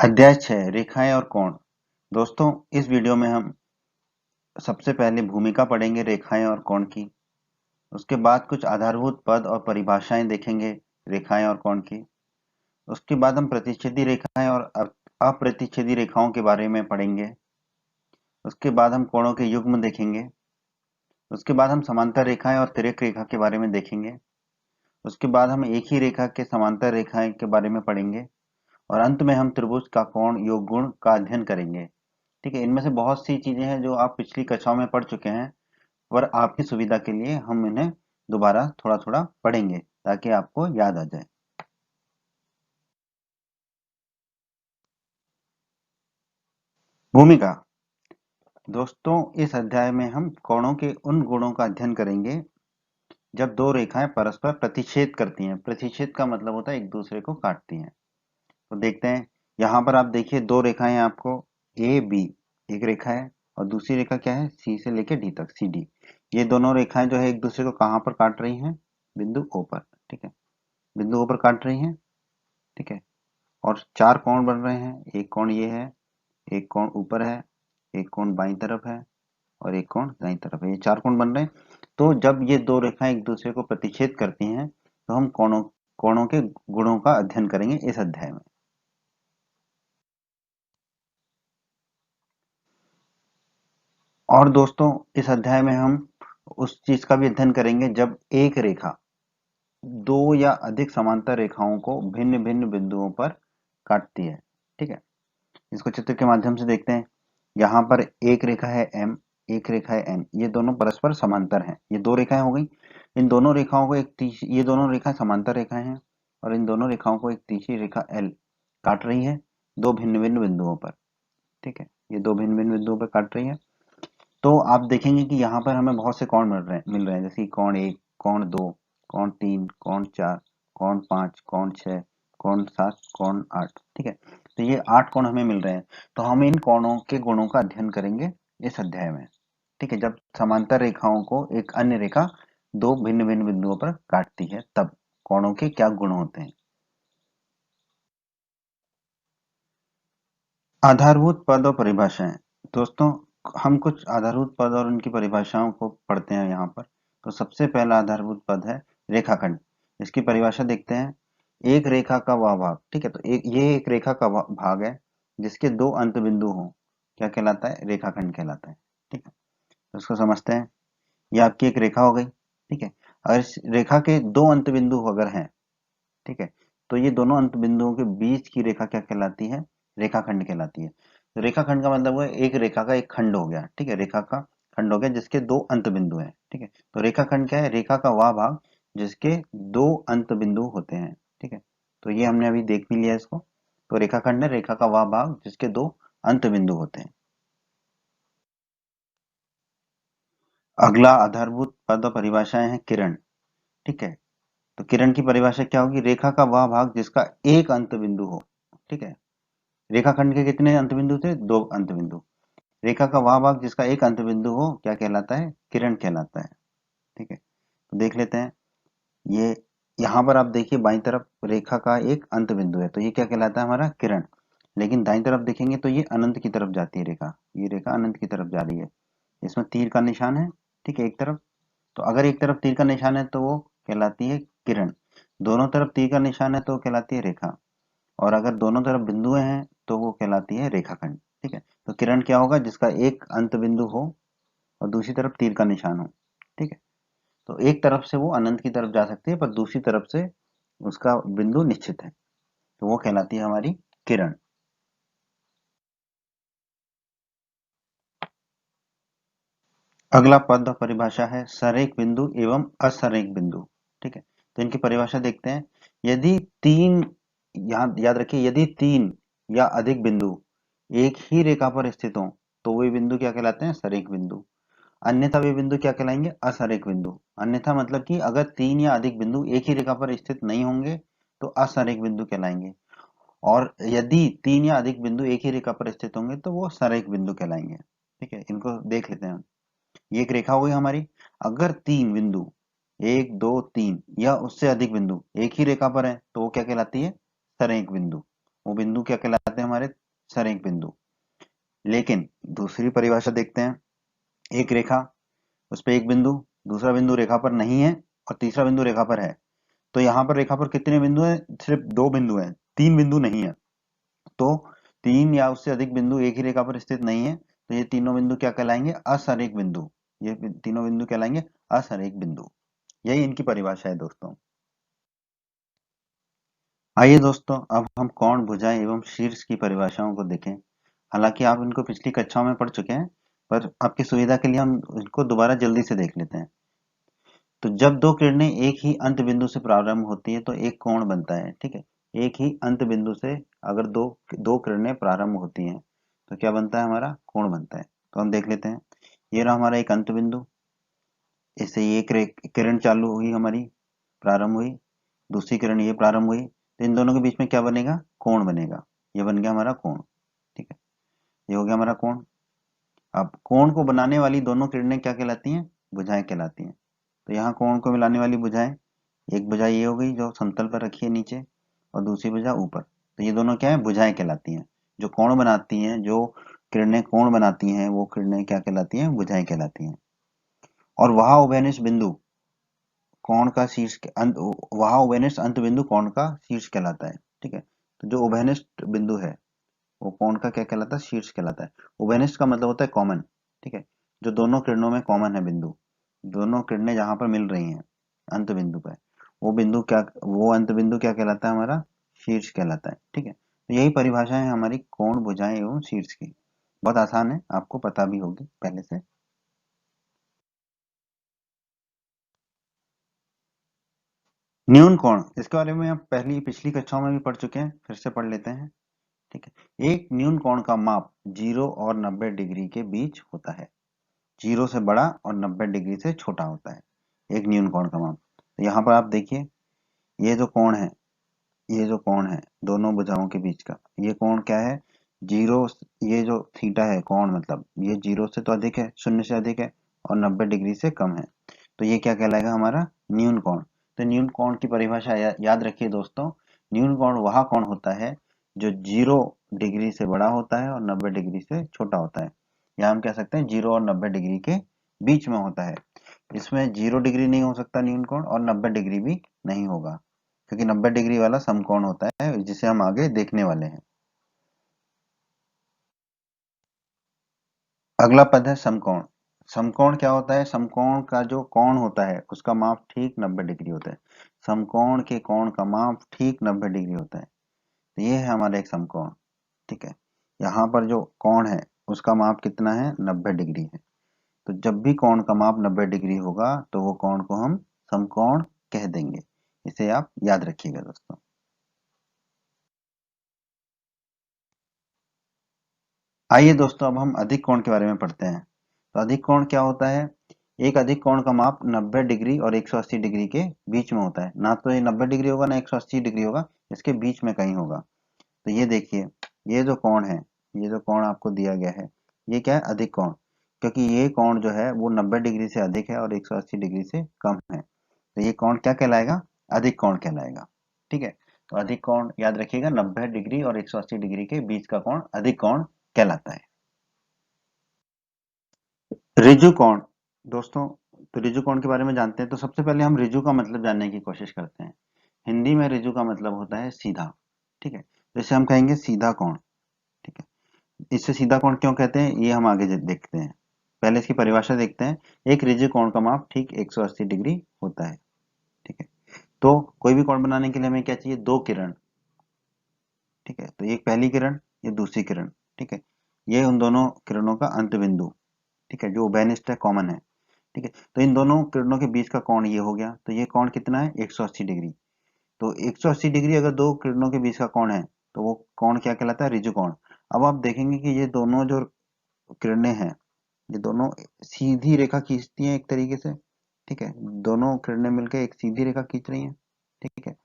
अध्याय 6 रेखाएं और कोण। दोस्तों, इस वीडियो में हम सबसे पहले भूमिका पढ़ेंगे रेखाएं और कोण की। उसके बाद कुछ आधारभूत पद और परिभाषाएं देखेंगे रेखाएं और कोण की। उसके बाद हम प्रतिच्छेदी रेखाएं और अप्रतिच्छेदी रेखाओं के बारे में पढ़ेंगे। उसके बाद हम कोणों के युग्म देखेंगे। उसके बाद हम समांतर रेखाएं और तिर्यक रेखा के बारे में देखेंगे। उसके बाद हम एक ही रेखा के समांतर रेखाएं के बारे में पढ़ेंगे और अंत में हम त्रिभुज का कोण योग गुण का अध्ययन करेंगे। ठीक है, इनमें से बहुत सी चीजें हैं जो आप पिछली कक्षाओं में पढ़ चुके हैं, पर आपकी सुविधा के लिए हम इन्हें दोबारा थोड़ा थोड़ा पढ़ेंगे ताकि आपको याद आ जाए। भूमिका। दोस्तों, इस अध्याय में हम कोणों के उन गुणों का अध्ययन करेंगे जब दो रेखाएं परस्पर प्रतिच्छेद करती हैं। प्रतिच्छेद का मतलब होता है एक दूसरे को काटती हैं। तो देखते हैं, यहाँ पर आप देखिए दो रेखाएं आपको ए बी, एक रेखा है और दूसरी रेखा क्या है, सी से लेकर डी तक, सी डी। ये दोनों रेखाएं जो है एक दूसरे को कहाँ पर काट रही हैं, बिंदु ओ पर। ठीक है, बिंदु ओ पर काट रही हैं। ठीक है, और चार कोण बन रहे हैं। एक कोण ये है, एक कोण ऊपर है, एक कोण बाईं तरफ है और एक कोण दाईं तरफ है। ये चार कोण बन रहे हैं। तो जब ये दो रेखाएं एक दूसरे को प्रतिच्छेद करती हैं तो हम कोणों कोणों के गुणों का अध्ययन करेंगे इस अध्याय में। और दोस्तों, इस अध्याय में हम उस चीज का भी अध्ययन करेंगे जब एक रेखा दो या अधिक समांतर रेखाओं को भिन्न भिन्न बिंदुओं पर काटती है। ठीक है, इसको चित्र के माध्यम से देखते हैं। यहाँ पर एक रेखा है एम, एक रेखा है एन। ये दोनों परस्पर समांतर हैं। ये दो रेखाएं हो गई। इन दोनों रेखाओं को ये दोनों रेखाएं समांतर रेखाएं हैं और इन दोनों रेखाओं को एक तीसरी रेखा एल काट रही है दो भिन्न भिन्न बिंदुओं पर। ठीक है, ये दो भिन्न भिन्न बिंदुओं पर काट रही है। तो आप देखेंगे कि यहाँ पर हमें बहुत से कोण मिल रहे हैं, जैसे कि कोण एक, कोण दो, कोण तीन, कोण चार, कोण पाँच, कोण छः, कोण सात, कोण आठ। ठीक है, तो ये 8 कोण हमें मिल रहे हैं। तो हम इन कोणों के गुणों का अध्ययन करेंगे इस अध्याय में। ठीक है, जब समांतर रेखाओं को एक अन्य रेखा दो भिन्न भिन्न बिंदुओं पर काटती है तब कोणों के क्या गुण होते हैं। आधारभूत पद और परिभाषाएं। दोस्तों, हम कुछ आधारभूत पद और उनकी परिभाषाओं को पढ़ते हैं यहाँ पर। तो सबसे पहला आधारभूत पद है रेखाखंड। इसकी परिभाषा देखते हैं। एक रेखा का वह भाग। ठीक है, तो ये एक रेखा का भाग है जिसके दो अंत बिंदु हों, क्या कहलाता है, रेखाखंड कहलाता है। ठीक है, तो इसको समझते हैं। ये आपकी एक रेखा हो गई। ठीक है, अगर इस रेखा के दो अंत बिंदु अगर हैं, ठीक है, तो ये दोनों अंत बिंदुओं के बीच की रेखा क्या कहलाती है, रेखाखंड कहलाती है। तो रेखाखंड का मतलब है एक रेखा का एक खंड हो गया। ठीक है, रेखा का खंड हो गया जिसके दो अंत बिंदु हैं। ठीक है, तो रेखाखंड क्या है, रेखा का वह भाग जिसके दो अंत बिंदु होते हैं। ठीक है, तो ये हमने अभी देख भी लिया इसको। तो रेखाखंड है रेखा का वह भाग जिसके दो अंत बिंदु होते हैं। अगला आधारभूत पद और परिभाषाएं हैं किरण। ठीक है, तो किरण की परिभाषा क्या होगी, रेखा का वह भाग जिसका एक अंत बिंदु हो। ठीक है, रेखाखंड के कितने अंत बिंदु थे, दो अंत बिंदु। रेखा का वह भाग जिसका एक अंत बिंदु हो क्या कहलाता है, किरण कहलाता है। ठीक है, तो देख लेते हैं। ये यहाँ पर आप देखिए बाईं तरफ रेखा का एक अंत बिंदु है, तो ये क्या कहलाता है, हमारा किरण। लेकिन दाईं तरफ देखेंगे तो ये अनंत की तरफ जाती है रेखा। ये रेखा अनंत की तरफ जा रही है। इसमें तीर का निशान है। ठीक है, एक तरफ। तो अगर एक तरफ तीर का निशान है तो वो कहलाती है किरण। दोनों तरफ तीर का निशान है तो वो कहलाती है रेखा। और अगर दोनों तरफ बिंदुएं हैं तो वो कहलाती है रेखाखंड। ठीक है, तो किरण क्या होगा, जिसका एक अंत बिंदु हो और दूसरी तरफ तीर का निशान हो। ठीक है, तो एक तरफ से वो अनंत की तरफ जा सकती है पर दूसरी तरफ से उसका बिंदु निश्चित है, तो वो कहलाती है हमारी किरण। अगला पद और परिभाषा है संरेख बिंदु एवं असंरेख बिंदु। ठीक है, तो इनकी परिभाषा देखते हैं। यदि तीन, यहाँ याद रखिए, यदि तीन या अधिक बिंदु एक ही रेखा पर स्थित हों तो वे बिंदु क्या कहलाते हैं, संरेख बिंदु। अन्यथा वे बिंदु क्या कहलाएंगे, असंरेख बिंदु। अन्यथा मतलब कि अगर तीन या अधिक बिंदु एक ही रेखा पर स्थित नहीं होंगे तो असंरेख बिंदु कहलाएंगे। और यदि तीन या अधिक बिंदु एक ही रेखा पर स्थित होंगे तो वो संरेख बिंदु कहलाएंगे। ठीक है, इनको देख लेते हैं हम। ये एक रेखा हो गई हमारी। अगर तीन बिंदु, एक दो तीन या उससे अधिक बिंदु एक ही रेखा पर है तो वो क्या कहलाती है, संरेख बिंदु। वो बिंदु क्या कहलाते हैं हमारे? संरेख बिंदु। लेकिन दूसरी परिभाषा देखते हैं। एक रेखा, उस पे एक बिंदु, दूसरा बिंदु रेखा पर नहीं है और तीसरा बिंदु रेखा पर है। तो यहाँ पर रेखा पर कितने बिंदु हैं? सिर्फ 2 बिंदु हैं, 3 बिंदु नहीं है। तो 3 या उससे अधिक बिंदु एक ही रेखा पर स्थित नहीं है, तो ये तीनों बिंदु क्या कहलाएंगे? असंरेख बिंदु। ये तीनों बिंदु कहलाएंगे असंरेख बिंदु। यही इनकी परिभाषा है दोस्तों। आइए दोस्तों, अब हम कोण, भुजाएं एवं शीर्ष की परिभाषाओं को देखें। हालांकि आप इनको पिछली कक्षाओं में पढ़ चुके हैं, पर आपकी सुविधा के लिए हम इनको दोबारा जल्दी से देख लेते हैं। तो जब दो किरणें एक ही अंत बिंदु से प्रारंभ होती है तो एक कोण बनता है। ठीक है, एक ही अंत बिंदु से अगर दो दो किरणें प्रारंभ होती हैं तो क्या बनता है? हमारा कोण बनता है। तो हम देख लेते हैं। ये रहा हमारा एक अंत बिंदु, इससे ये किरण चालू हुई हमारी, प्रारंभ हुई, दूसरी किरण ये प्रारंभ हुई, तो इन दोनों के बीच में क्या बनेगा? कोण बनेगा। ये बन गया हमारा कोण। ठीक है, ये हो गया हमारा कोण। अब कोण को बनाने वाली दोनों किरणें क्या कहलाती हैं? भुजाएं कहलाती हैं। तो यहाँ कोण को मिलाने वाली भुजाएं, एक भुजा ये हो गई जो समतल पर रखी है नीचे, और दूसरी भुजा ऊपर। तो ये दोनों क्या है? भुजाएं कहलाती हैं। जो कोण बनाती हैं, जो किरणें कोण बनाती हैं, वो किरणें क्या कहलाती हैं? भुजाएं कहलाती हैं। और वह उभयनिष्ठ बिंदु कोण का शीर्ष वह उभयनिष्ठ अंत बिंदु कोण का शीर्ष कहलाता है। ठीक है, तो जो उभयनिष्ठ बिंदु है वो कोण का क्या कहलाता है? शीर्ष कहलाता है। उभयनिष्ठ का मतलब होता है कॉमन। ठीक है, जो दोनों किरणों में कॉमन है बिंदु, दोनों किरणें जहां पर मिल रही हैं अंत बिंदु पर, वो अंत बिंदु क्या कहलाता है? हमारा शीर्ष कहलाता है। ठीक है, तो यही परिभाषा है हमारी कोण, भुजाएं एवं शीर्ष की। बहुत आसान है, आपको पता भी होगी पहले से। न्यून कोण, इसके बारे में आप पिछली कक्षाओं में भी पढ़ चुके हैं, फिर से पढ़ लेते हैं। ठीक है, एक न्यून कोण का माप 0 और 90 डिग्री के बीच होता है। 0 से बड़ा और 90 डिग्री से छोटा होता है एक न्यून कोण का माप। तो यहाँ पर आप देखिए, ये जो कोण है, ये जो कोण है दोनों भुजाओं के बीच का, ये कोण क्या है? 0, ये जो थीटा है कोण, मतलब ये 0 से तो अधिक है, शून्य से अधिक है, और 90 डिग्री से कम है। तो ये क्या कहलाएगा? हमारा न्यून कोण। तो न्यून कोण की परिभाषा याद रखिए दोस्तों। न्यून कोण वह कोण होता है जो 0 डिग्री से बड़ा होता है और 90 डिग्री से छोटा होता है। या हम कह सकते हैं 0 और 90 डिग्री के बीच में होता है। इसमें 0 डिग्री नहीं हो सकता न्यून कोण, और 90 डिग्री भी नहीं होगा, क्योंकि 90 डिग्री वाला समकोण होता है जिसे हम आगे देखने वाले हैं। अगला पद है समकोण। समकोण क्या होता है? समकोण का जो कोण होता है उसका माप ठीक 90 डिग्री होता है। समकोण के कोण का माप ठीक 90 डिग्री होता है। तो ये है हमारा एक समकोण। ठीक है, यहाँ पर जो कोण है उसका माप कितना है? 90 डिग्री है। तो जब भी कोण का माप 90 डिग्री होगा तो वो कोण को हम समकोण कह देंगे। इसे आप याद रखिएगा दोस्तों। आइए दोस्तों, अब हम अधिक कोण के बारे में पढ़ते हैं। तो अधिक कोण क्या होता है? एक अधिक कोण का माप 90 डिग्री और 180 डिग्री के बीच में होता है। ना तो ये 90 डिग्री होगा, ना 180 डिग्री होगा, इसके बीच में कहीं होगा। तो ये देखिए, ये जो कोण है, ये जो कोण आपको दिया गया है, ये क्या है? अधिक कोण। क्योंकि ये कोण जो है वो 90 डिग्री से अधिक है और 180 डिग्री से कम है। तो ये कोण क्या कहलाएगा? अधिक कोण कहलाएगा। ठीक है, तो अधिक कोण याद रखिएगा, 90 डिग्री और 180 डिग्री के बीच का कोण अधिक कोण कहलाता है। ऋजु कोण दोस्तों, तो ऋजु कोण के बारे में जानते हैं। तो सबसे पहले हम ऋजु का मतलब जानने की कोशिश करते हैं। हिंदी में ऋजु का मतलब होता है सीधा। ठीक है, जैसे हम कहेंगे सीधा कोण। ठीक है, इससे सीधा कोण क्यों कहते हैं ये हम आगे देखते हैं। पहले इसकी परिभाषा देखते हैं। एक ऋजु कोण का माप ठीक 180 डिग्री होता है। ठीक है, तो कोई भी कोण बनाने के लिए हमें क्या चाहिए? दो किरण। ठीक है, तो एक पहली किरण, ये दूसरी किरण। ठीक है, ये उन दोनों किरणों का अंत बिंदु। ठीक है, जो उभयनिष्ठ है, कॉमन है। ठीक है, तो इन दोनों किरणों के बीच का कोण ये हो गया। तो ये कोण कितना है? 180 डिग्री। तो 180 डिग्री अगर दो किरणों के बीच का कोण है तो वो कोण क्या कहलाता है? ऋजु कोण। अब आप देखेंगे कि ये दोनों जो किरणें हैं, ये दोनों सीधी रेखा खींचती हैं एक तरीके से। ठीक है, दोनों किरणें मिलकर एक सीधी रेखा खींच रही हैं। ठीक है,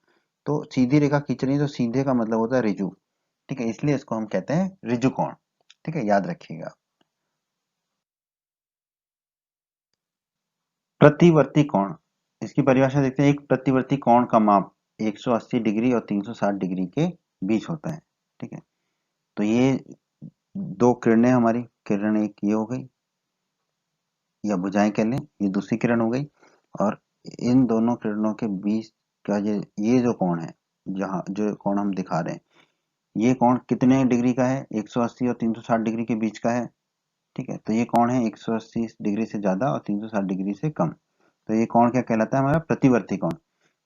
तो सीधी रेखा खींच रही है तो सीधे का मतलब होता है ऋजु। ठीक है, इसलिए इसको हम कहते हैं ऋजु कोण। ठीक है, याद रखिएगा। प्रतिवर्ती कोण, इसकी परिभाषा देखते हैं। एक प्रतिवर्ती कोण का माप 180 डिग्री और 360 डिग्री के बीच होता है। ठीक है। तो ये दो किरणें हमारी, किरण एक ये हो गई या भुजाएं कह लें, ये दूसरी किरण हो गई, और इन दोनों किरणों के बीच का ये जो कोण है, जहाँ जो कोण हम दिखा रहे हैं, ये कोण कितने डिग्री का है? 180 और 360 डिग्री के बीच का है। ठीक है, तो ये कोण है 180 डिग्री से ज्यादा और 360 डिग्री से कम। तो ये कोण क्या कहलाता है? हमारा प्रतिवर्ती कोण।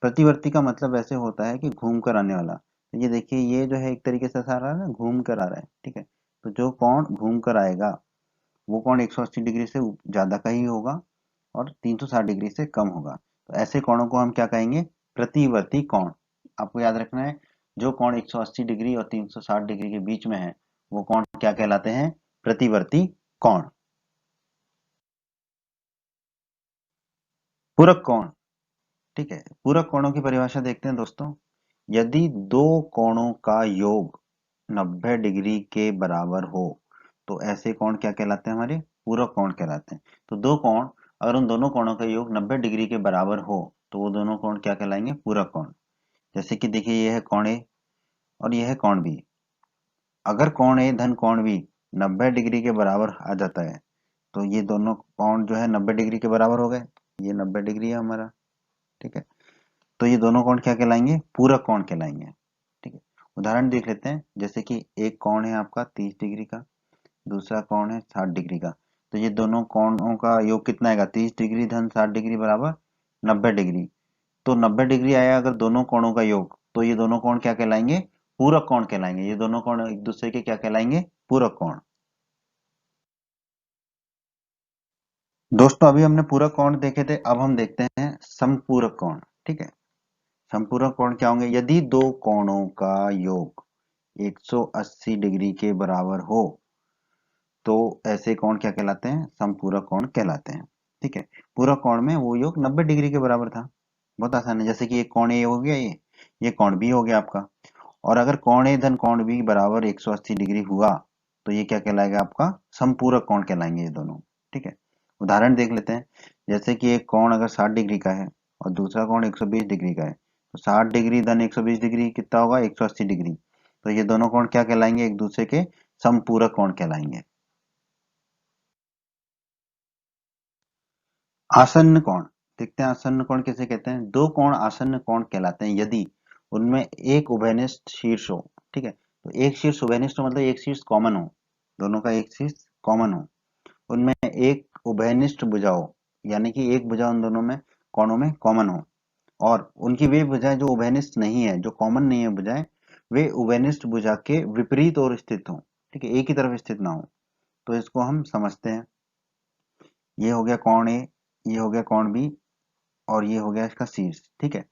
प्रतिवर्ती का मतलब ऐसे होता है कि घूम कर आने वाला। तो ये देखिए, ये जो है एक तरीके से ऐसा आ रहा है ना, घूम कर आ रहा है। ठीक है, तो जो कोण घूम कर आएगा वो कोण 180 डिग्री से ज्यादा का ही होगा और 360 डिग्री से कम होगा। तो ऐसे कोणों को हम क्या कहेंगे? प्रतिवर्ती कोण। आपको याद रखना है, जो कोण 180 डिग्री और 360 डिग्री के बीच में है वो कोण क्या कहलाते हैं? प्रतिवर्ती कोण। पूरक कोण। ठीक है, पूरक कोणों की परिभाषा देखते हैं दोस्तों। यदि दो कोणों का योग 90 डिग्री के बराबर हो तो ऐसे कोण क्या कहलाते हैं? हमारे पूरक कोण कहलाते हैं। तो दो कोण, अगर उन दोनों कोणों का योग 90 डिग्री के बराबर हो तो वो दोनों कोण क्या कहलाएंगे? पूरक कोण। जैसे कि देखिए, ये है कोण ए और ये है कोण बी। अगर कोण ए धन कोण बी 90 डिग्री के बराबर आ जाता है तो ये दोनों कोण जो है 90 डिग्री के बराबर हो गए। ये 90 डिग्री है हमारा। ठीक है, तो ये दोनों कोण क्या कहलाएंगे? पूरक कोण कहलाएंगे। ठीक है, उदाहरण देख लेते हैं। जैसे कि एक कोण है आपका 30 डिग्री का, दूसरा कोण है 60 डिग्री का। तो ये दोनों कोणों का योग कितना आएगा? 30 डिग्री धन 60 डिग्री बराबर 90 डिग्री। तो 90 डिग्री आया अगर दोनों कोणों का योग, तो ये दोनों कोण क्या कहलाएंगे? पूरक कोण कहलाएंगे। ये दोनों कोण एक दूसरे के क्या कहलाएंगे? पूरक कोण। दोस्तों, अभी हमने पूरक कोण देखे थे, अब हम देखते हैं समपूरक कोण। ठीक है, समपूरक कोण क्या होंगे? यदि दो कोणों का योग 180 डिग्री के बराबर हो तो ऐसे कोण क्या कहलाते हैं? समपूरक कोण कहलाते हैं। ठीक है, पूरक कोण में वो योग 90 डिग्री के बराबर था। बहुत आसान है। जैसे कि एक कोण ए हो गया, ये कोण बी हो गया आपका। और अगर कोण ए धन कोण बी बराबर 180 डिग्री हुआ तो ये क्या कहलाएगा? आपका समपूरक कोण कहलाएंगे ये दोनों। ठीक है, उदाहरण देख लेते हैं। जैसे कि एक कोण अगर 60 डिग्री का है और दूसरा कोण 120 डिग्री का है, तो 60 डिग्री धन 120 डिग्री कितना होगा? 180 डिग्री। तो ये दोनों कोण क्या कहलाएंगे? एक दूसरे के समपूरक कोण कहलाएंगे। आसन्न कोण देखते हैं। आसन्न कोण किसे कहते हैं? दो कोण आसन्न कोण कहलाते हैं यदि उनमें एक उभयनिष्ठ शीर्ष हो। ठीक है, तो एक शीर्ष उभयनिष्ठ मतलब एक शीर्ष कॉमन हो, दोनों का एक शीर्ष कॉमन हो, उनमें एक उभयनिष्ठ भुजा हो, यानी कि एक भुजा उन दोनों में कोणों में कॉमन हो, और उनकी वे भुजाएं जो उभयनिष्ठ नहीं है, जो कॉमन नहीं है भुजाएं, वे उभयनिष्ठ भुजा के विपरीत ओर स्थित हो। ठीक है, एक ही तरफ स्थित ना हो। तो इसको हम समझते हैं। ये हो गया कोण ए, ये हो गया कोण बी, और ये हो गया इसका शीर्ष। ठीक है,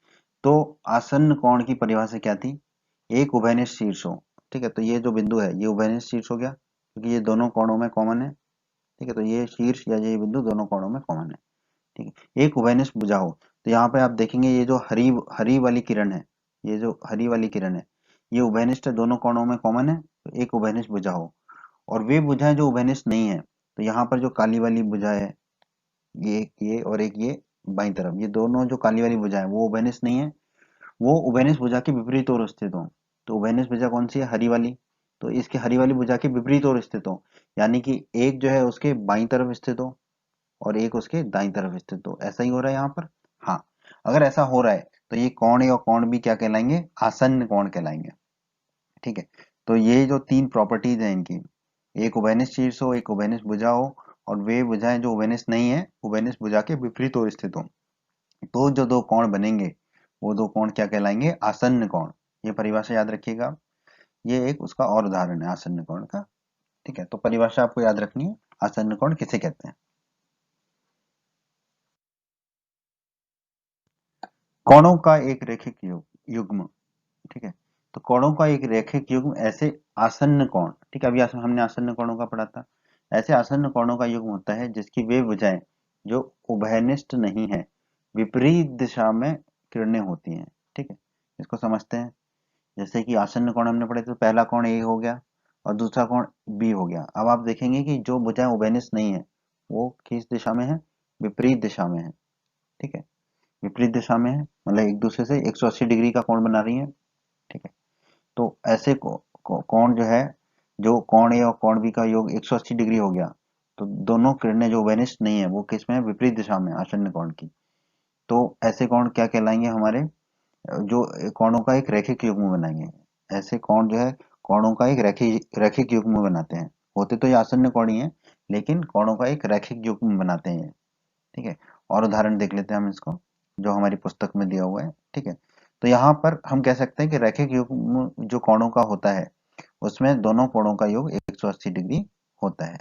तो आसन्न कोण की परिभाषा क्या थी? एक उभयनिष्ठ शीर्ष हो। ठीक है, तो ये जो बिंदु है ये उभयनिष्ठ शीर्ष हो गया क्योंकि ये दोनों कोणों में कॉमन है। ठीक है, तो ये शीर्ष या ये बिंदु दोनों कोणों में कॉमन है। ठीक है, एक उभयनिष्ठ भुजा हो। तो यहाँ पे आप देखेंगे ये जो हरी हरी वाली किरण है, ये जो हरी वाली किरण है ये उभयनिष्ठ है, दोनों कोणों में कॉमन है। तो एक उभयनिष्ठ भुजा हो, और वे भुजाएं जो उभयनिष्ठ नहीं है, तो यहाँ पर जो काली वाली भुजा है, ये और एक ये बाईं तरफ, ये दोनों जो काली वाली भुजा है वो उभयनिष्ठ नहीं है, वो उभयनिष्ठ भुजा के विपरीत ओर स्थित हो। तो उभयनिष्ठ भुजा कौन सी है? हरी वाली। तो इसके हरी वाली भुजा के विपरीत ओर स्थित हो, यानी कि एक जो है उसके बाईं तरफ स्थित हो और एक उसके दाईं तरफ स्थित हो। ऐसा ही हो रहा है यहाँ पर। हाँ, अगर ऐसा हो रहा है तो ये कोण ए और कोण बी क्या कहलाएंगे? आसन्न कोण कहलाएंगे। ठीक है, तो ये जो तीन प्रॉपर्टीज हैं इनकी, एक उभयनिष्ठ शीर्ष हो, एक उभयनिष्ठ भुजा हो, और वे भुजाएं जो उभयनिष्ठ नहीं है, उभयनिष्ठ भुजा के विपरीत ओर स्थित हो, तो जो दो कोण बनेंगे वो दो कोण क्या कहलाएंगे? आसन्न कोण। ये परिभाषा याद रखिएगा। ये एक उसका और उदाहरण है आसन्न कोण का। ठीक है, तो परिभाषा आपको याद रखनी है, आसन्न कोण किसे कहते हैं। कोणों का एक रैखिक युग्म। ठीक है, तो कोणों का एक रैखिक युग्म ऐसे आसन्न कोण। ठीक है, अभी हमने आसन्न कोणों का पढ़ा था। ऐसे आसन्न कोणों का युग्म होता है जिसकी वे भुजाएं जो उभयनिष्ठ नहीं है, विपरीत दिशा में किरणें होती हैं। ठीक है, इसको समझते हैं। जैसे कि आसन्न कोण हमने पढ़े तो पहला कोण ए हो गया और दूसरा कोण बी हो गया। अब आप देखेंगे कि जो भुजाएं उभयनिष्ठ नहीं है वो किस दिशा में है? विपरीत दिशा में है। ठीक है, विपरीत दिशा में है मतलब एक दूसरे से 180 डिग्री का कोण बना रही है। ठीक है, तो ऐसे कोण जो है, जो कोण ए और कोण बी का योग 180 डिग्री हो गया, तो दोनों किरणें जो वेनिस्ट नहीं है वो किस में है, विपरीत दिशा में, आसन्न कोण की। तो ऐसे कोण क्या कहलाएंगे हमारे, जो कोणों का एक रैखिक युग्म बनाएंगे। ऐसे कोण जो है कोणों का एक रैखिक रैखिक युग्म बनाते हैं। होते तो ये आसन्न कोण ही है, लेकिन कोणों का एक रैखिक युग्म बनाते हैं। ठीक है, और उदाहरण देख लेते हैं हम इसको, जो हमारी पुस्तक में दिया हुआ है। ठीक है, तो यहाँ पर हम कह सकते हैं कि रैखिक युग्म जो कोणों का होता है उसमें दोनों कोणों का योग 180 डिग्री होता है।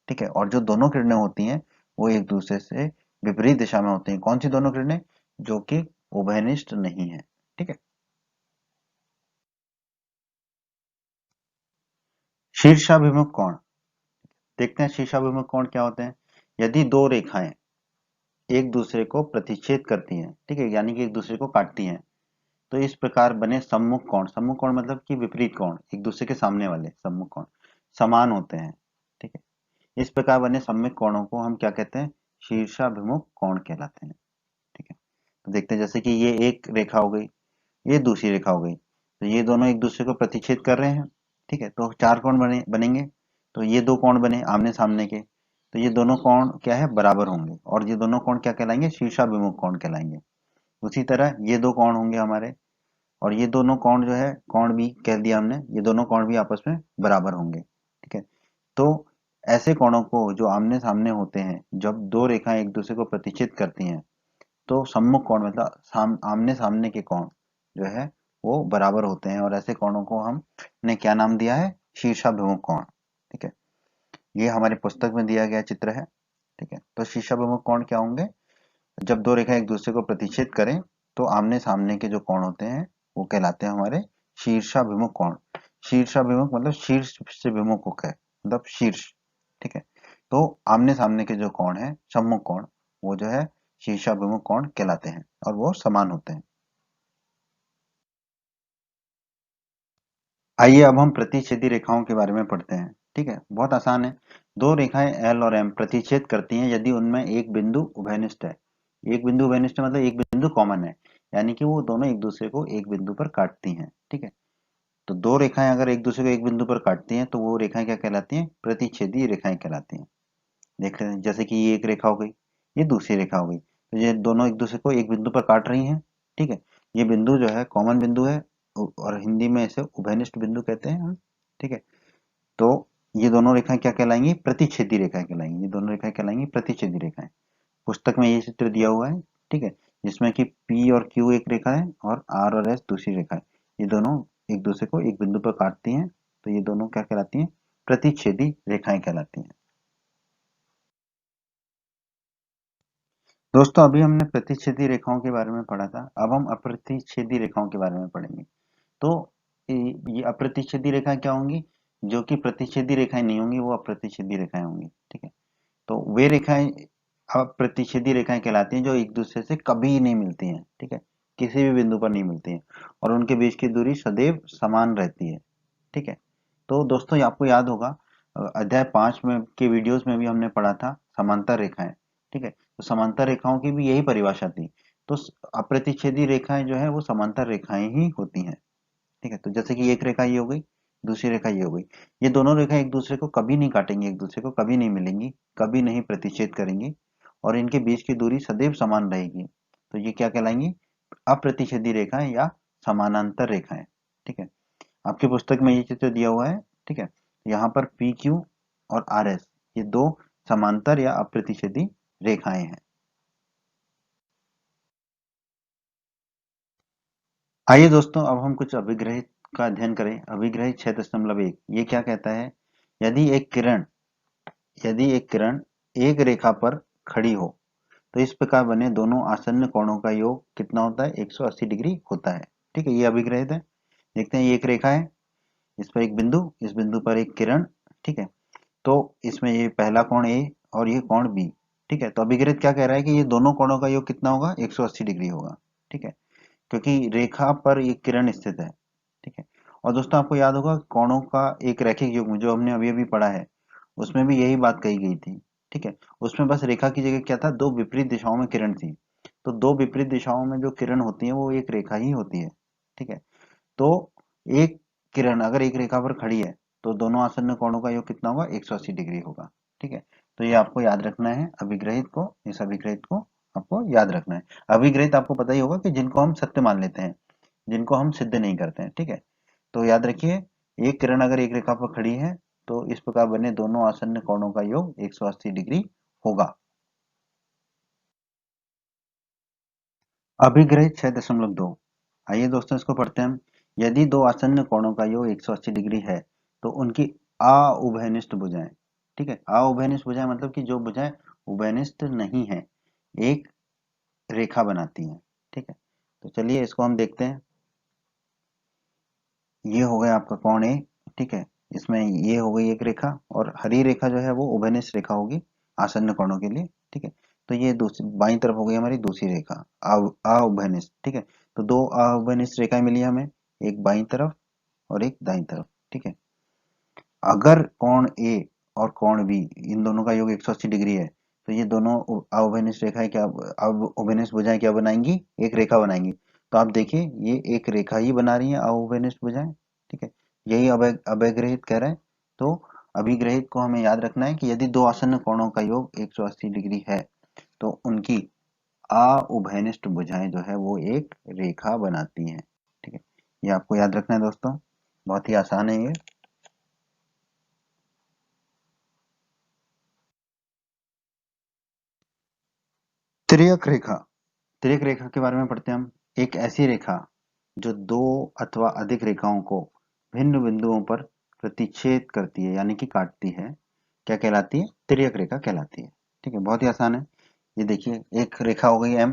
ठीक है, और जो दोनों किरणें होती हैं वो एक दूसरे से विपरीत दिशा में होती हैं। कौन सी दोनों किरणें, जो कि उभयनिष्ठ नहीं है। ठीक है, शीर्षाभिमुख कोण देखते हैं। शीर्षाभिमुख कोण क्या होते हैं। यदि दो रेखाएं एक दूसरे को प्रतिच्छेद करती हैं, ठीक है, यानी कि एक दूसरे को काटती हैं, तो इस प्रकार बने सम्मुख कोण, सम्मुख कोण मतलब कि विपरीत कोण, एक दूसरे के सामने वाले सम्मुख कोण समान होते हैं। ठीक है, इस प्रकार बने सम्मुख कोणों को हम क्या कहते हैं, शीर्षाभिमुख कोण कहलाते हैं। ठीक है, तो देखते हैं, जैसे कि ये एक रेखा हो गई, ये दूसरी रेखा हो गई, तो ये दोनों एक दूसरे को प्रतिच्छेद कर रहे हैं। ठीक है, तो चार कोण बनेंगे, तो ये दो कोण बने आमने सामने के, तो ये दोनों कोण क्या है, बराबर होंगे, और ये दोनों कोण क्या कहलाएंगे, शीर्षाभिमुख कोण कहलाएंगे। उसी तरह ये दो कोण होंगे हमारे, और ये दोनों कोण जो है, कोण भी कह दिया हमने, ये दोनों कोण भी आपस में बराबर होंगे। ठीक है, तो ऐसे कोणों को जो आमने सामने होते हैं, जब दो रेखाएं एक दूसरे को प्रतिच्छेद करती हैं, तो सम्मुख कोण मतलब आमने सामने के कोण जो है वो बराबर होते हैं, और ऐसे कोणों को हमने क्या नाम दिया है, शीर्षाभिमुख कोण। ठीक है, ये हमारी पुस्तक में दिया गया चित्र है। ठीक है, तो शीर्षाभिमुख कोण क्या होंगे, जब दो रेखा एक दूसरे को प्रतिच्छेद करें तो आमने सामने के जो कोण होते हैं वो कहलाते हैं हमारे शीर्षाभिमुख कोण। शीर्षाभिमुख मतलब शीर्ष से विमुख होकर, मतलब शीर्ष। ठीक है, तो आमने सामने के जो कोण है, सम्मुख कोण, वो जो है शीर्षाभिमुख कोण कहलाते हैं, और वो समान होते हैं। आइए अब हम प्रतिच्छेदी रेखाओं के बारे में पढ़ते हैं। ठीक है, बहुत आसान है। दो रेखाएं एल और एम प्रतिच्छेद करती हैं यदि उनमें एक बिंदु उभयनिष्ठ है। एक बिंदु उभयनिष्ठ मतलब एक बिंदु कॉमन है, यानी कि वो दोनों एक दूसरे को एक बिंदु पर काटती हैं। ठीक है, तो दो रेखाएं अगर एक दूसरे को एक बिंदु पर काटती हैं तो वो रेखाएं क्या कहलाती हैं, प्रतिच्छेदी रेखाएं कहलाती हैं। देख रहे हैं, जैसे कि ये एक रेखा हो गई, ये दूसरी रेखा हो गई, तो ये दोनों एक दूसरे को एक बिंदु पर काट रही हैं। ठीक है, ये बिंदु जो है कॉमन बिंदु है, और हिंदी में इसे उभयनिष्ठ बिंदु कहते हैं हम। ठीक है, तो ये दोनों रेखाएं क्या कहलाएंगी, प्रतिच्छेदी रेखाएं कहलाएंगी। ये दोनों रेखाएं कहलाएंगी प्रतिच्छेदी रेखाएं। पुस्तक में ये चित्र दिया हुआ है। ठीक है, जिसमें कि पी और क्यू एक रेखा है और आर और एस दूसरी रेखा है। ये दोनों एक दूसरे को एक बिंदु पर काटती हैं, तो ये दोनों क्या कहलाती हैं, प्रतिच्छेदी रेखाएं कहलाती हैं। दोस्तों, अभी हमने प्रतिच्छेदी रेखाओं के बारे में पढ़ा था, अब हम अप्रतिच्छेदी रेखाओं के बारे में पढ़ेंगे। तो ये अप्रतिच्छेदी रेखाएं क्या होंगी, जो कि प्रतिच्छेदी रेखाएं नहीं होंगी, वो अप्रतिच्छेदी रेखाएं होंगी। ठीक है, तो वे रेखाएं अप्रतिच्छेदी रेखाएं कहलाती हैं जो एक दूसरे से कभी नहीं मिलती हैं। ठीक है, किसी भी बिंदु पर नहीं मिलती हैं, और उनके बीच की दूरी सदैव समान रहती है। ठीक है, तो दोस्तों, ये आपको याद होगा, अध्याय 5 में के वीडियोस में भी हमने पढ़ा था समांतर रेखाएं। ठीक है, तो समांतर रेखाओं की भी यही परिभाषा थी। तो अप्रतिच्छेदी रेखाएं जो है वो समांतर रेखाएं ही होती हैं। ठीक है, तो जैसे कि एक रेखा ये हो गई, दूसरी रेखा ये हो गई, ये दोनों रेखा एक दूसरे को कभी नहीं काटेंगी, एक दूसरे को कभी नहीं मिलेंगी, कभी नहीं प्रतिच्छेद करेंगी, और इनके बीच की दूरी सदैव समान रहेगी। तो ये क्या कहलाएंगी, अप्रतिच्छेदी रेखाएं या समानांतर रेखाएं। ठीक है, आपकी पुस्तक में ये चित्र दिया हुआ है। ठीक है, यहाँ पर पी क्यू और आर एस, ये दो समांतर या अप्रतिच्छेदी रेखाएं हैं। आइए दोस्तों, अब हम कुछ अभिग्रहित का अध्ययन करें। अभिग्रहित 6.1 ये क्या कहता है, यदि एक किरण यदि एक किरण एक रेखा पर खड़ी हो तो इस प्रकार बने दोनों आसन्न कोणों का योग कितना होता है, 180 डिग्री होता है। ठीक है, ये अभिग्रहित है। देखते हैं, ये एक रेखा है, इस पर एक बिंदु, इस बिंदु पर एक किरण। ठीक है, तो इसमें ये पहला कोण ए और ये कोण बी। ठीक है, तो अभिग्रहित क्या कह रहा है कि ये दोनों कोणों का योग कितना होगा, 180 डिग्री होगा। ठीक है, क्योंकि रेखा पर ये किरण स्थित है। ठीक है, और दोस्तों, आपको याद होगा कोणों का एक रैखिक युग्म जो हमने अभी अभी पढ़ा है, उसमें भी यही बात कही गई थी। ठीक है, उसमें बस रेखा की जगह क्या था, दो विपरीत दिशाओं में किरण थी। तो दो विपरीत दिशाओं में जो किरण होती है वो एक रेखा ही होती है। ठीक है, तो एक किरण अगर एक रेखा पर खड़ी है तो दोनों आसन्न कोणों का योग कितना होगा, 180 डिग्री होगा। ठीक है, तो ये आपको याद रखना है अभिग्रहित को, इस अभिग्रहित को आपको याद रखना है। अभिग्रहित आपको पता ही होगा कि जिनको हम सत्य मान लेते हैं, जिनको हम सिद्ध नहीं करते हैं। ठीक है, तो याद रखिए, एक किरण अगर एक रेखा पर खड़ी है तो इस प्रकार बने दोनों आसन्न कोणों का योग 180 डिग्री होगा। अभिग्रहित 6.2। आइए दोस्तों इसको पढ़ते हैं हम। यदि दो आसन्न कोणों का योग 180 डिग्री है तो उनकी अउभयनिष्ठ भुजाएं, ठीक है, अउभयनिष्ठ भुजाएं मतलब कि जो भुजाएं उभयनिष्ठ नहीं है, एक रेखा बनाती हैं। ठीक है, तो चलिए इसको हम देखते हैं। ये हो गया आपका कोण ए। ठीक है, इसमें ये हो गई एक रेखा और हरी रेखा जो है वो उभयनिष्ठ रेखा होगी आसन्न कोणों के लिए। ठीक है, तो ये दूसरी बाईं तरफ हो गई हमारी दूसरी रेखा अउभयनिष्ठ। ठीक है, तो दो अउभयनिष्ठ रेखाएं मिली हमें, एक बाईं तरफ और एक दाईं तरफ। ठीक है, अगर कोण ए और कोण बी इन दोनों का योग 180 डिग्री है तो ये दोनों अवभनिष्ठ रेखाएं क्या, अब अवभनिष्ठ भुजाएं क्या बनाएंगी, एक रेखा बनाएंगी। तो आप देखिए ये एक रेखा ही बना रही है अवभनिष्ठ भुजाएं। ठीक है, यही अभिग्रहित कह रहे हैं। तो अभिग्रहित को हमें याद रखना है कि यदि दो आसन्न कोणों का योग 180 डिग्री है तो उनकी अउभयनिष्ठ भुजाएं जो है वो एक रेखा बनाती हैं। ठीक है, ये आपको याद रखना है दोस्तों, बहुत ही आसान है ये। तिर्यक रेखा, तिर्यक रेखा के बारे में पढ़ते हैं हम। एक ऐसी रेखा जो दो अथवा अधिक रेखाओं को भिन्न बिंदुओं पर प्रतिच्छेद करती है यानी कि काटती है, क्या कहलाती है, तिर्यक रेखा कहलाती है। ठीक है, बहुत ही आसान है। ये देखिए एक रेखा हो गई एम,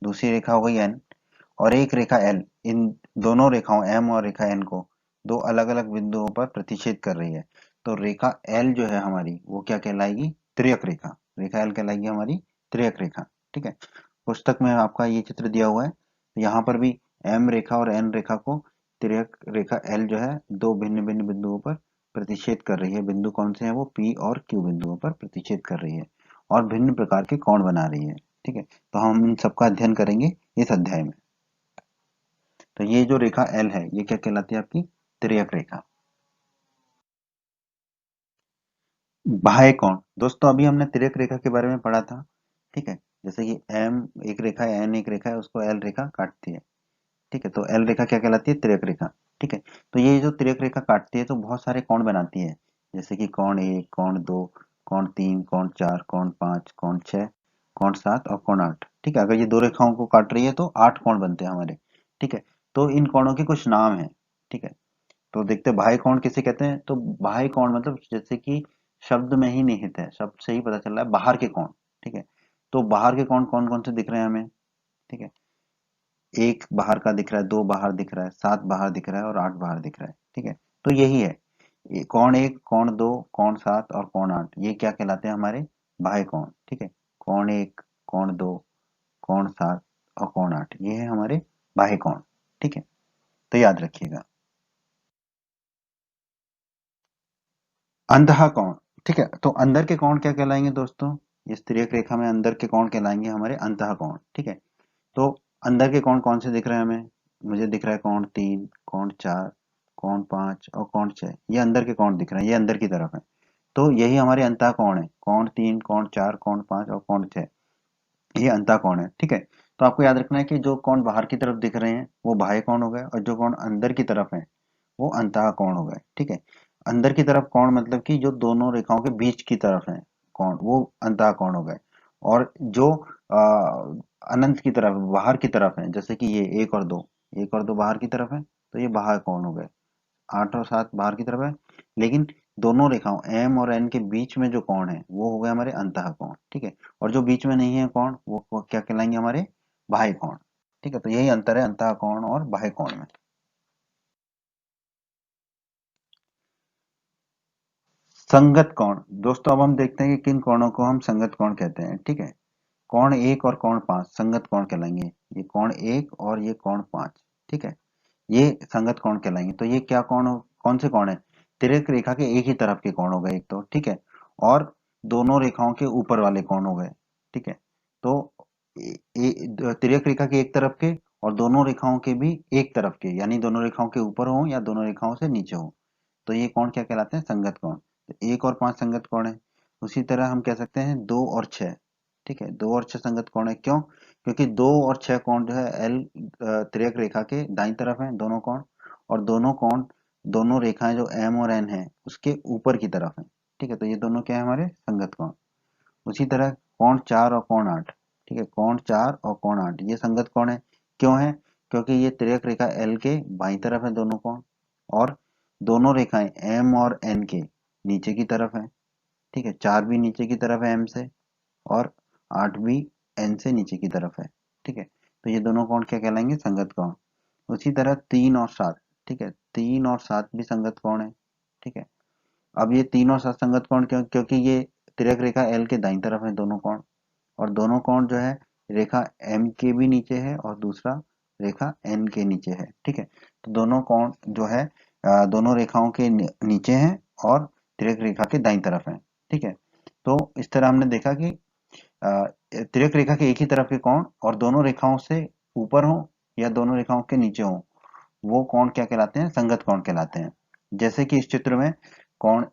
दूसरी रेखा हो गई एन और एक रेखा एल। इन दोनों रेखाओं एम और रेखा एन को दो अलग अलग बिंदुओं पर प्रतिच्छेद कर रही है। तो रेखा एल जो है हमारी वो क्या कहलाएगी, त्रियक रेखा। रेखा एल कहलाएगी हमारी त्रियक रेखा। ठीक है, पुस्तक में आपका ये चित्र दिया हुआ है, तो यहाँ पर भी एम रेखा और एन रेखा को त्रियक रेखा एल जो है दो भिन्न भिन्न बिंदुओं पर प्रतिच्छेद कर रही है। बिंदु कौन से हैं, वो पी और क्यू बिंदुओं पर प्रतिच्छेद कर रही है और भिन्न प्रकार के कोण बना रही है। ठीक है, तो हम इन सबका अध्ययन करेंगे इस अध्याय में। तो ये जो रेखा एल है ये क्या कहलाती है, आपकी तिर्यक रेखा। बाह्य कोण, दोस्तों अभी हमने तिर्यक रेखा के बारे में पढ़ा था। ठीक है, जैसे कि एम एक रेखा है, एन एक रेखा है, उसको एल रेखा काटती है। ठीक है, तो एल रेखा क्या कहलाती है, तिर्यक रेखा। ठीक है, तो ये जो तिर्यक रेखा काटती है तो बहुत सारे कोण बनाती है, जैसे कि कोण एक, कोण दो, कोण तीन, कोण चार, कोण पांच, कोण छह, कोण सात और कोण आठ। ठीक है, अगर ये दो रेखाओं को काट रही है तो 8 कोण बनते हैं हमारे। ठीक है, तो इन कोणों के कुछ नाम है। ठीक है, तो देखते हैं बाह्य कोण किसे कहते हैं। तो बाह्य कोण मतलब जैसे कि शब्द में ही निहित है, शब्द से ही पता चल रहा है बाहर के कोण। ठीक है, तो बाहर के कोण कौन कौन से दिख रहे हैं हमें। ठीक है, एक बाहर का दिख रहा है, दो बाहर दिख रहा है, सात बाहर दिख रहा है और आठ बाहर दिख रहा है। ठीक है, तो यही है, ये कौन एक, कौन दो, कौन सात और कौन आठ, ये क्या कहलाते हैं हमारे बाह्य कोण। ठीक है, कौन एक, कौन दो, कौन सात और कौन आठ, ये है हमारे बाह्य कोण। ठीक है, तो याद रखिएगा। अंतः कोण, ठीक है, तो अंदर के कोण क्या कहलाएंगे दोस्तों, इस तिर्यक रेखा में अंदर के कोण कहलाएंगे हमारे अंतः कोण। ठीक है, तो अंदर के कोण कौन से दिख रहे हैं हमें, मुझे दिख रहा है कोण तीन, कोण चार, कोण पांच और कोण छह, ये अंदर के कोण दिख रहे हैं, ये अंदर की तरफ है। तो यही हमारे अंतः कोण है, कोण तीन, कोण चार, कोण पांच और कोण छह, ये अंतः कोण है। ठीक है, तो आपको याद रखना है कि जो कोण बाहर की तरफ दिख रहे हैं वो बाह्य कोण हो गए और जो कोण अंदर की तरफ है वो अंतः कोण हो गए। ठीक है, अंदर की तरफ कोण मतलब कि जो दोनों रेखाओं के बीच की तरफ है कोण, वो अंतः कोण हो गए। और जो अनंत की तरफ बाहर की तरफ है, जैसे कि ये एक और दो, एक और दो बाहर की तरफ है तो ये बाह्य कोण हो गए। आठ और सात बाहर की तरफ है, लेकिन दोनों रेखाओं एम और एन के बीच में जो कोण है वो हो गए हमारे अंतः कोण। ठीक है, और जो बीच में नहीं है कोण वो क्या कहलाएंगे, हमारे बाह्य कोण। ठीक है, तो यही अंतर है अंतः कोण और बाह्य कोण में। संगत कोण, दोस्तों अब हम देखते हैं कि किन कोणों को हम संगत कोण कहते हैं। ठीक है, कोण एक और कोण पांच संगत कोण कहलाएंगे, ये कोण एक और ये कोण पांच। ठीक है, ये संगत कोण कहलाएंगे। तो ये क्या कोण, कौन से कोण है, तिर्यक रेखा के एक ही तरफ के कोण हो गए एक तो। ठीक है, और दोनों रेखाओं के ऊपर वाले कोण हो गए। ठीक है, तो तिर्यक रेखा के एक तरफ के और दोनों रेखाओं के भी एक तरफ के, यानी दोनों रेखाओं के ऊपर हो या दोनों रेखाओं से नीचे हो, तो ये कोण क्या कहलाते हैं? संगत कोण। तो 1 और 5 संगत कोण है। उसी तरह हम कह सकते हैं 2 और 6, ठीक है, 2 और 6 संगत कोण है। क्यों? क्योंकि 2 और 6 कोण जो है एल तिर्यक रेखा के दाईं तरफ है दोनों कोण, और दोनों कोण, दोनों रेखाएं जो एम और एन है उसके ऊपर की तरफ है, ठीक है, तो ये दोनों क्या है? हमारे संगत कोण। उसी तरह कोण 4 और कोण 8, ठीक है, कोण 4 और कोण 8 ये संगत कोण है। क्यों है? क्योंकि ये तिर्यक रेखा एल के बाईं तरफ है दोनों कोण, और दोनों रेखाएं एम और एन के नीचे की तरफ है, ठीक है, 4 भी नीचे की तरफ है एम से, और 8 भी एन से नीचे की तरफ है, ठीक है, तो ये दोनों कोण क्या कहलाएंगे? संगत कोण। उसी तरह 3 और 7, ठीक है, 3 और 7 भी संगत कोण है, ठीक है। अब ये 3 और 7 संगत कोण क्यों? क्योंकि ये तिर्यक रेखा एल के दाईं तरफ है दोनों कोण, और दोनों कोण जो है रेखा एम के भी नीचे है और दूसरा रेखा एन के नीचे है, ठीक है, तो दोनों कोण जो है दोनों रेखाओं के नीचे हैं और तिर्यक रेखा के दाईं तरफ है, ठीक है। तो इस तरह हमने देखा कि तिर्यक रेखा के एक ही तरफ के कोण और दोनों रेखाओं से ऊपर हो या दोनों रेखाओं के नीचे हो, वो कोण क्या कहलाते हैं? संगत कोण कहलाते हैं। जैसे कि इस चित्र में कोण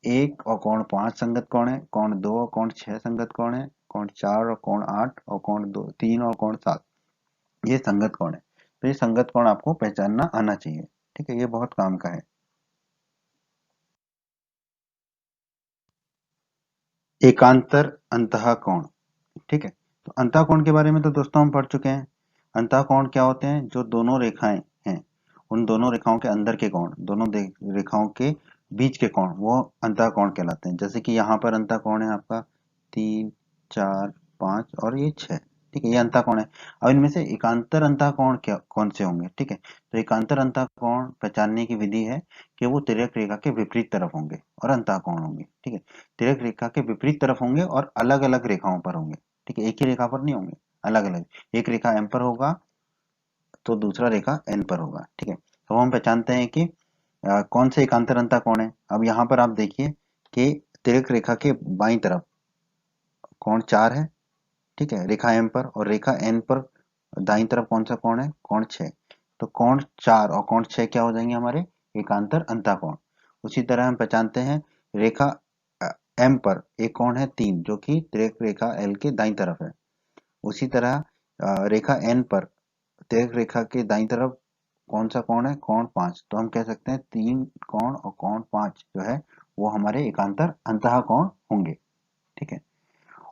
1 और कोण 5 संगत कोण है, कोण 2 और कोण 6 संगत कोण है, कोण 4 और कोण 8 और कोण 2 3 और कोण 7 ये संगत कोण है। तो ये संगत कोण आपको पहचानना आना चाहिए, ठीक है, ये बहुत काम का है। एकांतर अंतः कोण, ठीक है, तो अंतः कोण के बारे में तो दोस्तों हम पढ़ चुके हैं। अंतः कोण क्या होते हैं? जो दोनों रेखाएं हैं उन दोनों रेखाओं के अंदर के कोण, दोनों रेखाओं के बीच के कोण, वो अंतः कोण कहलाते हैं। जैसे कि यहाँ पर अंतः कोण है आपका 3 4 5 और ये 6, ठीक है, ये अंतः कोण है। अब इनमें से एकांतर अंतः कोण क्या कौन से होंगे? ठीक है, तो एकांतर अंतः कोण पहचानने की विधि है कि वो तिर्यक रेखा के विपरीत तरफ होंगे और अंतः कोण होंगे, ठीक है, तिर्यक रेखा के विपरीत तरफ होंगे और अलग अलग रेखाओं पर होंगे, ठीक है, एक ही रेखा पर नहीं होंगे, अलग अलग, एक रेखा एम पर होगा तो दूसरा रेखा एन पर होगा, ठीक है। तो हम पहचानते हैं कि कौन से एकांतर अंतः कोण है। अब यहाँ पर आप देखिए कि तिर्यक रेखा के बाईं तरफ कोण 4 है, ठीक है, रेखा एम पर, और रेखा एन पर दाईं तरफ कौन सा कोण है? कोण 6। तो कोण 4 और कोण 6 क्या हो जाएंगे? हमारे एकांतर अंतः कोण। उसी तरह हम पहचानते हैं रेखा एम पर एक कोण है 3 जो कि तिर्यक रेखा एल के दाईं तरफ है। उसी तरह रेखा एन पर तिर्यक रेखा के दाईं तरफ कौन सा कोण है? कोण 5। तो हम कह सकते हैं 3 कोण और कोण 5 जो है वो हमारे एकांतर अंतः कोण होंगे, ठीक है।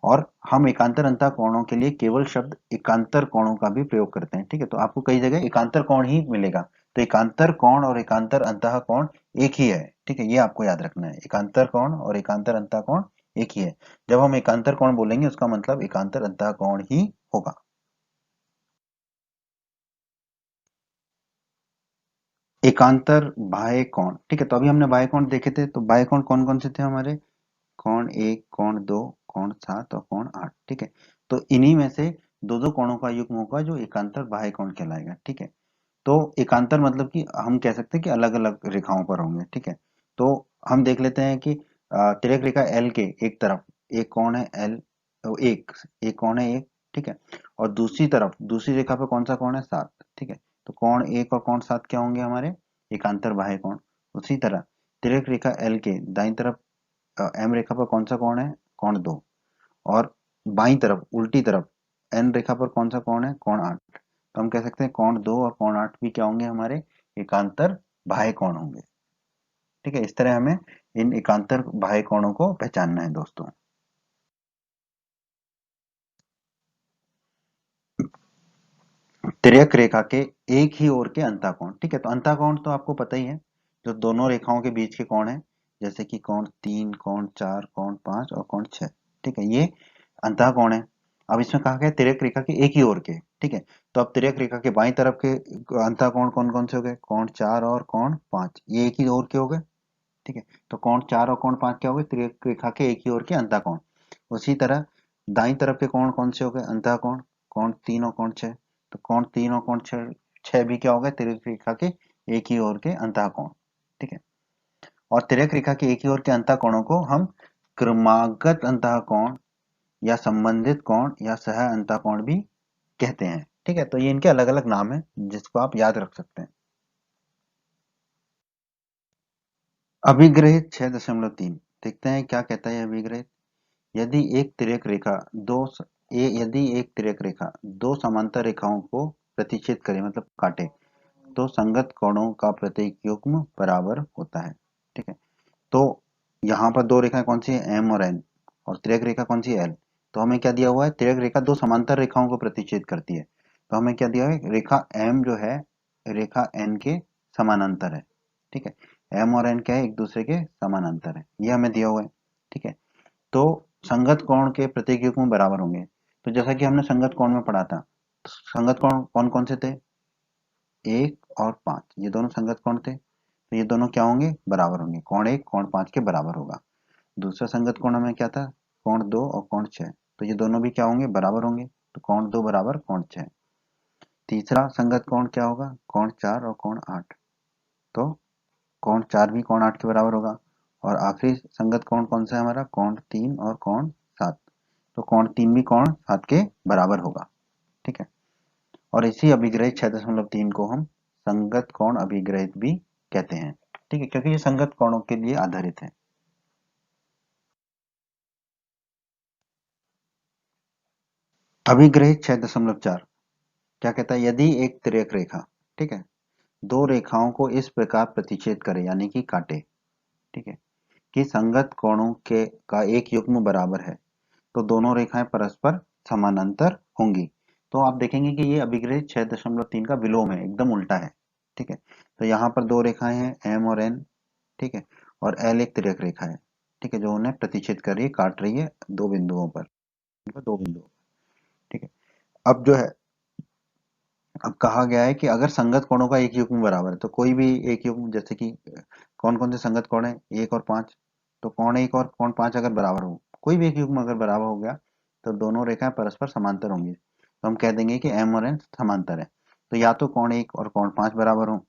और हम एकांतर अंतः कोणों के लिए केवल शब्द एकांतर कोणों का भी प्रयोग करते हैं, ठीक है, तो आपको कई जगह एकांतर कोण ही मिलेगा। तो एकांतर कोण और एकांतर अंतः कोण एक ही है, ठीक है, ये आपको याद रखना है, एकांतर कोण और एकांतर अंतः कोण एक ही है। जब हम एकांतर कोण बोलेंगे उसका मतलब एकांतर अंतः कोण ही होगा। एकांतर बाह्य कोण, ठीक है, तो अभी हमने बाह्य कोण देखे थे, तो बाह्य कोण कौन कौन से थे हमारे? कोण 1, कोण 2, कोण 7 और कोण 8, ठीक है, तो इन्हीं में से दो दो कोणों का युग्म होगा जो एकांतर बाह्य कोण कहलाएगा, ठीक है। तो एकांतर मतलब कि हम कह सकते हैं कि अलग अलग रेखाओं पर होंगे, ठीक है। तो हम देख लेते हैं कि तिर्यक रेखा एल के एक तरफ एक कोण है एल, एक एक कोण है एक, ठीक है, और दूसरी तरफ दूसरी रेखा पर कौन सा कोण है? 7, ठीक है, तो कोण 1 और कोण 7 क्या होंगे? हमारे एकांतर बाह्य कोण। उसी तरह तिर्यक रेखा एल के दाईं तरफ एम रेखा पर कौन सा कोण है? कोण 2, और बाईं तरफ उल्टी तरफ एन रेखा पर कौन सा कोण है? कोण 8। तो हम कह सकते हैं कोण 2 और कोण 8 भी क्या होंगे? हमारे एकांतर बाह्य कोण होंगे, ठीक है। इस तरह हमें इन एकांतर बाह्य कोणों को पहचानना है दोस्तों। तिर्यक रेखा के एक ही ओर के अंतः कोण, ठीक है, तो अंतः कोण तो आपको पता ही है, जो दोनों रेखाओं के बीच के कोण है, जैसे कि कोण 3, कोण 4, कोण 5 और कोण 6, ठीक है, ये अंतः कोण है। अब इसमें कहा गया तिर्यक रेखा के एक ही ओर के, ठीक है, तो अब तिर्यक रेखा के बाईं तरफ के अंतः कोण कौन कौन से हो गए? कोण 4 और कोण 5 ये एक ही ओर के हो गए, ठीक है, तो कोण 4 और कोण 5 क्या हो गए? तिर्यक रेखा के एक ही ओर के अंतः कोण। उसी तरह दाईं तरफ के कोण कौन से हो गए अंतः कोण? कोण 3 और कोण 6, तो कोण 3 और कोण 6 भी क्या हो गए? तिर्यक रेखा के एक ही ओर के अंतः कोण, ठीक है। और तिर्यक रेखा के एक ही ओर के अंतः कोणों को हम क्रमागत अंतः कोण या संबंधित कोण या सह अंतः कोण भी कहते हैं, ठीक है, तो ये इनके अलग अलग नाम है जिसको आप याद रख सकते हैं। अभिग्रहित 6.3 देखते हैं क्या कहता है अभिग्रहित। यदि एक तिर्यक रेखा यदि एक तिर्यक रेखा दो समांतर रेखाओं को प्रतिच्छेद करे मतलब काटे, तो संगत कोणों का प्रत्येक युग्म बराबर होता है। ठीक है, तो यहाँ पर दो रेखाएं कौन सी है, एम और एन, और तिर्यक रेखा कौन सी है, एल। तो हमें क्या दिया हुआ है, तिर्यक रेखा दो समांतर रेखाओं को प्रतिच्छेद करती है, तो हमें क्या दिया है, रेखा एम जो है रेखा एन के समानांतर है। ठीक है, एम और एन क्या है, एक दूसरे के समानांतर है, ये हमें दिया हुआ है। ठीक है, तो संगत कोण के प्रत्येक युग्म बराबर होंगे। तो जैसा कि हमने संगत कोण में पढ़ा था, तो संगत कोण कौन कौन से थे, एक और पांच, ये दोनों संगत कोण थे, तो ये दोनों क्या होंगे, बराबर होंगे, कोण एक कोण पांच के बराबर होगा। दूसरा संगत कोण हमें क्या था, कोण दो और कोण छह, तो ये दोनों भी क्या होंगे, बराबर होंगे, तो कोण दो बराबर कोण छह। तीसरा संगत कोण क्या होगा, कोण चार और कोण आठ, तो कोण चार भी कोण आठ के बराबर होगा। और आखिरी संगत कोण कौन सा है हमारा, कोण तीन और कोण सात, तो कोण तीन भी कोण सात के बराबर होगा। ठीक है, और इसी अभिग्रहित 6.3 को हम संगत कोण अभिग्रहित भी कहते हैं। ठीक है, क्योंकि ये संगत कोणों के लिए आधारित है। अभिग्रहित 6.4 क्या कहता है, यदि एक तिर्यक रेखा, ठीक है, दो रेखाओं को इस प्रकार प्रतिच्छेद करे यानी कि काटे, ठीक है, कि संगत कोणों के का एक युग्म बराबर है, तो दोनों रेखाएं परस्पर समानांतर होंगी। तो आप देखेंगे कि ये अभिग्रहित 6.3 का विलोम है, एकदम उल्टा है। ठीक है, तो यहाँ पर दो रेखाएं हैं एम और एन, ठीक है, और एल एक तिर्यक रेखा है, ठीक है, जो उन्हें प्रतिच्छेद कर रही है, काट रही है दो बिंदुओं पर, दो बिंदुओं। ठीक है, अब जो है, अब कहा गया है कि अगर संगत कोणों का एक युग्म बराबर है, तो कोई भी एक युग्म, जैसे कि कौन कौन से संगत कोण है, एक और पांच, तो कोण एक और कोण पांच अगर बराबर हो, कोई भी एक युग्म अगर बराबर हो गया, तो दोनों रेखाएं परस्पर समांतर होंगी, तो हम कह देंगे कि एम और एन समांतर है। तो या तो कोण एक और कोण पांच बराबर हो,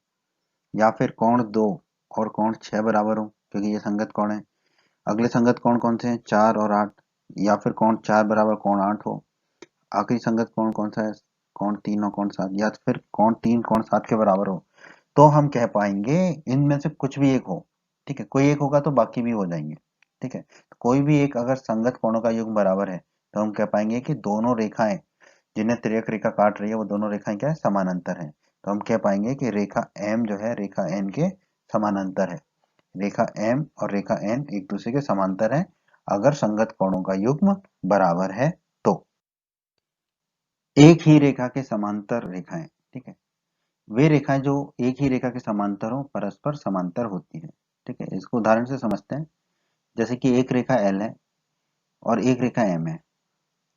या फिर कोण दो और कोण छह बराबर हो, क्योंकि ये संगत कोण है। अगले संगत कोण कौन से हैं, चार और आठ, या फिर कोण चार बराबर कोण आठ हो। आखिरी संगत कोण कौन सा है, कोण तीन और कोण सात, या फिर कोण तीन कोण सात के बराबर हो, तो हम कह पाएंगे इनमें से कुछ भी एक हो। ठीक है, कोई एक होगा तो बाकी भी हो जाएंगे। ठीक है, तो कोई भी एक अगर संगत कोणों का युग्म बराबर है, तो हम कह पाएंगे कि दोनों रेखाएं जिन्हें तिर्यक रेखा काट रही है, वो दोनों रेखाएं क्या है, समानांतर हैं। तो हम कह पाएंगे कि रेखा एम जो है रेखा एन के समानांतर है। रेखा एम और रेखा एन एक दूसरे के समांतर है, अगर संगत कोणों का युग्म बराबर है तो। एक ही रेखा के समांतर रेखाएं, ठीक है, वे रेखाएं जो एक ही रेखा के समांतर हो परस्पर समांतर होती है। ठीक है, इसको उदाहरण से समझते हैं। जैसे कि एक रेखा एल है और एक रेखा एम है,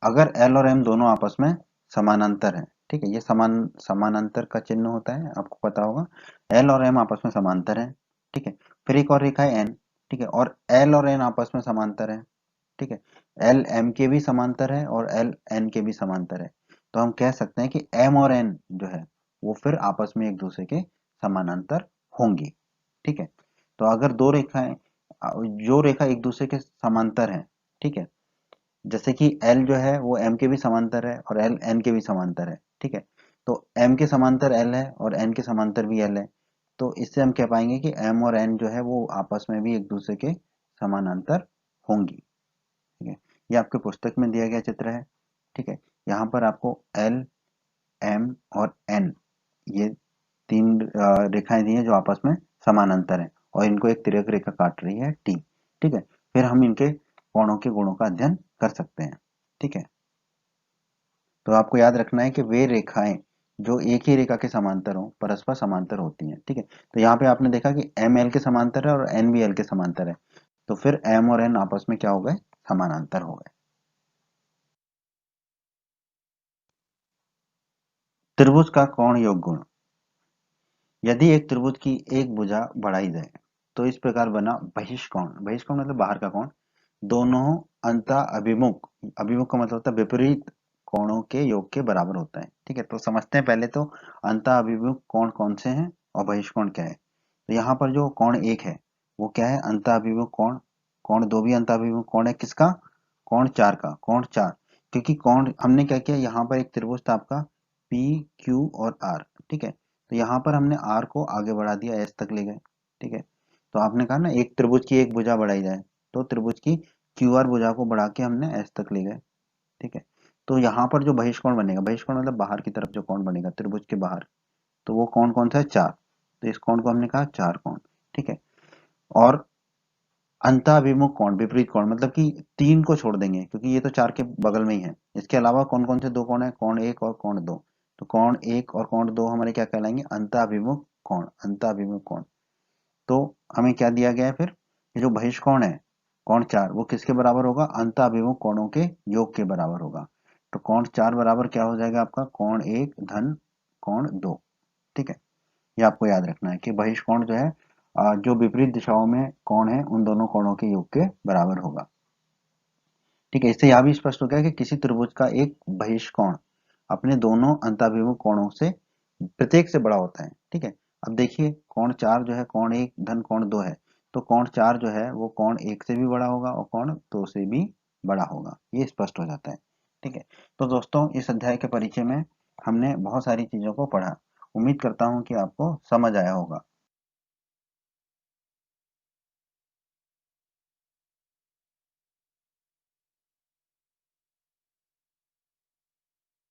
अगर एल और एम दोनों आपस में समानांतर है, ठीक है, ये समानांतर का चिन्ह होता है, आपको पता होगा, एल और एम आपस में समांतर है। ठीक है, फिर एक और रेखा है एन, ठीक है, और एल और एन आपस में समांतर है। ठीक है, एल एम के भी समांतर है और एल एन के भी समांतर है, तो हम कह सकते हैं कि एम और एन जो है वो फिर आपस में एक दूसरे के समानांतर होंगी। ठीक है, तो अगर दो रेखाएं, जो रेखा एक दूसरे के समांतर है, ठीक है, जैसे कि एल जो है वो एम के भी समांतर है और एल एन के भी समांतर है। ठीक है, तो एम के समांतर एल है और एन के समांतर भी एल है, तो इससे हम कह पाएंगे कि एम और एन जो है वो आपस में भी एक दूसरे के समानांतर होंगी। ठीक है, ये आपके पुस्तक में दिया गया चित्र है। ठीक है, यहाँ पर आपको एल एम और एन, ये तीन रेखाएं दी हैं जो आपस में समानांतर है, और इनको एक तिर्यक रेखा काट रही है टी। ठीक है, फिर हम इनके कोणों के गुणों का अध्ययन कर सकते हैं। ठीक है, तो आपको याद रखना है कि वे रेखाएं जो एक ही रेखा के समांतर हो परस्पर समांतर होती हैं। ठीक है, तो यहाँ पे आपने देखा कि एम एल के समांतर है और एन भी एल के समांतर है, तो फिर एम और एन आपस में क्या हो गए, समानांतर हो गए। त्रिभुज का कोण योग गुण। यदि एक त्रिभुज की एक भुजा बढ़ाई जाए, तो इस प्रकार बना बहिष्कोण, बहिष्कोण मतलब बाहर का कोण, दोनों अंतः अभिमुख, अभिमुख का मतलब होता है विपरीत कोणों के योग के बराबर होता है। ठीक है, तो समझते हैं पहले तो अंतः अभिमुख कोण कौन से हैं और बहिष्कोण क्या है। तो यहाँ पर जो कोण एक है वो क्या है, अंतः अभिमुख कोण। कोण दो भी अंतः अभिमुख कोण है, किसका, कोण चार का, कोण चार, क्योंकि कोण हमने क्या किया, यहाँ पर एक त्रिभुज था आपका पी क्यू और आर, ठीक है। तो यहाँ पर हमने आर को आगे बढ़ा दिया, एस तक ले गए, ठीक है। तो आपने कहा ना एक त्रिभुज की एक भुजा बढ़ाई जाए, तो त्रिभुज की क्यू आर भुजा को बढ़ा के हमने एस तक ले गए, ठीक है। तो यहाँ पर जो बहिष्कोण बनेगा, बहिष्कोण मतलब बाहर की तरफ जो कोण बनेगा त्रिभुज के बाहर, तो वो कौन कौन सा है, चार। तो इस कोण को हमने कहा चार कोण, ठीक है। और अंताभिमुख कोण, विपरीत कोण, मतलब कि तीन को छोड़ देंगे क्योंकि ये तो चार के बगल में ही है। इसके अलावा कौन कौन से दो कोण है, कोण एक और कोण दो। तो कोण एक और कोण दो हमारे क्या कहलाएंगे, अंताभिमुख कोण, अंताभिमुख कोण। तो हमें क्या दिया गया है फिर, ये जो बहिष्कोण है कोण चार, वो किसके बराबर होगा, अंताभिमुख कोणों के योग के बराबर होगा। तो कोण चार बराबर क्या हो जाएगा आपका, कोण एक धन कोण दो, ठीक है। ये आपको याद रखना है कि बहिष्कोण जो है जो विपरीत दिशाओं में कोण है उन दोनों कोणों के योग के बराबर होगा, ठीक है। इससे यह भी स्पष्ट हो गया कि किसी त्रिभुज का एक बहिष्कोण अपने दोनों अंताभिमुख कोणों से प्रत्येक से बड़ा होता है, ठीक है। अब देखिए कोण चार जो है कोण एक धन कोण दो है, तो कोण चार जो है वो कोण एक से भी बड़ा होगा और कोण दो से भी बड़ा होगा, ये स्पष्ट हो जाता है, ठीक है। तो दोस्तों इस अध्याय के परिचय में हमने बहुत सारी चीजों को पढ़ा। उम्मीद करता हूँ कि आपको समझ आया होगा।